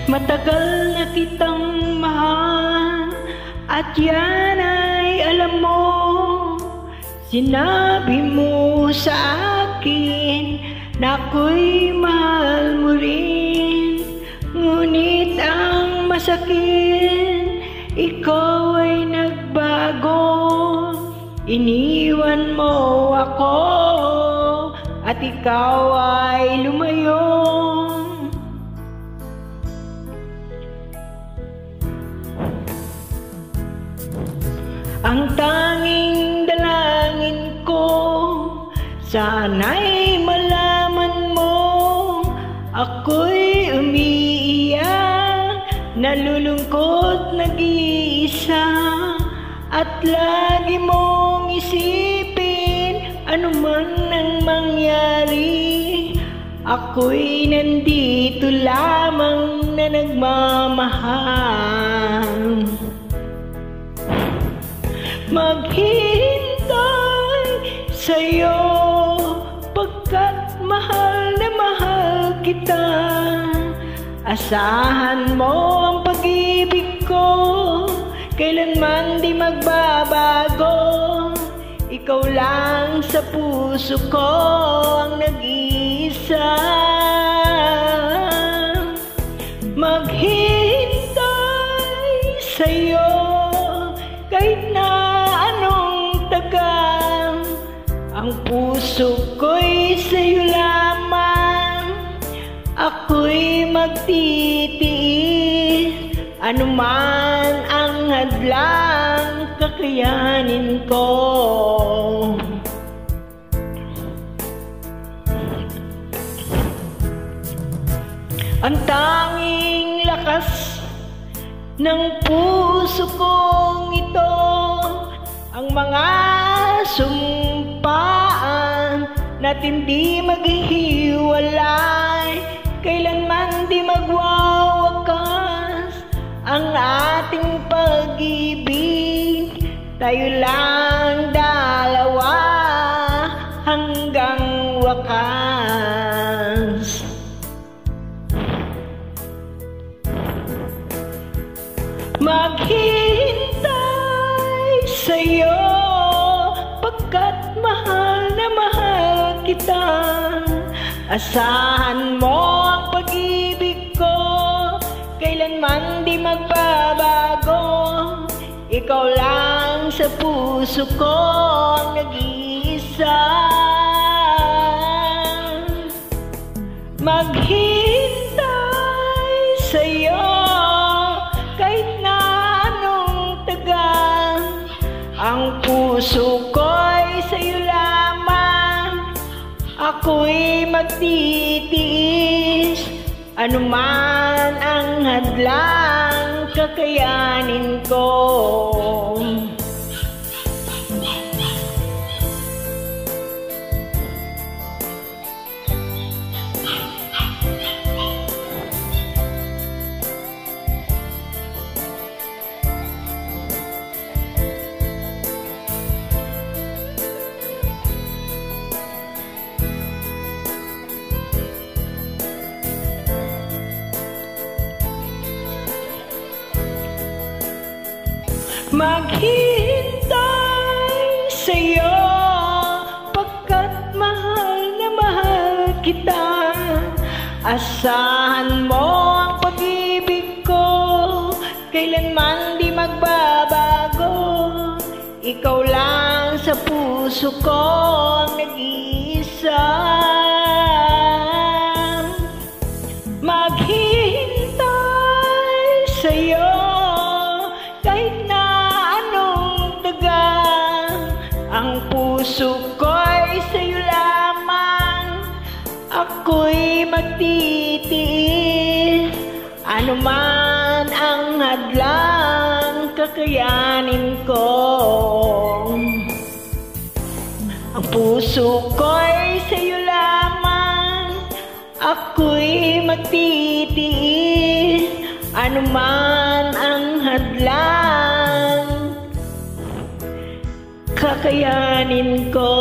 Matagal na kitang mahal at yan ay alam mo. Sinabi mo sa akin na ako'y mahal mo rin. Ngunit ang masakit, ikaw ay nagbago. Iniwan mo ako at ikaw ay lumayo. Ang tanging dalangin ko, sana'y malaman mo, ako'y umiiyak, nalulungkot nag-iisa. At lagi mong isipin, ano man ang mangyari, ako'y nandito lamang na nagmamahal. Maghihintay sa'yo pagkat mahal na mahal kita. Asahan mo ang pag-ibig ko, kailanman di magbabago. Ikaw lang sa puso ko ang nag-iisa. Maghihintay sa'yo kahit na anong tagal. Ang puso ko'y sa'yo lamang, ako'y magtitiis. Anuman ang hadlang, kakayanin ko. Ang tanging lakas ng puso kong ito, ang mga sumpaan natin di maghihiwalay, kailanman di magwawakas ang ating pag-ibig. Tayo lang dalawa hanggang wakas. Maghihintay sa'yo pagkat mahal na mahal kita. Asahan mo ang pag-ibig ko, kailanman di magbabago. Ikaw lang sa puso ko ang nag-iisa. Maghihintay sa'yo kahit na anong tagal. Ang puso ko'y sa'yo lamang, ako'y magtitiis. Anuman ang hadlang, kakayanin ko. Maghihintay sa'yo pagkat mahal na mahal kita. Asahan mo ang pag-ibig ko, kailanman di magbabago. Ikaw lang sa puso ko ang nag-iisa. Maghihintay sa'yo kahit na ang puso ko'y sa'yo lamang, ako'y magtitiis. Anuman ang hadlang, kakayanin ko. Ang puso ko'y sa'yo lamang, ako'y magtitiis. Anuman ang hadlang, kakayanin ko.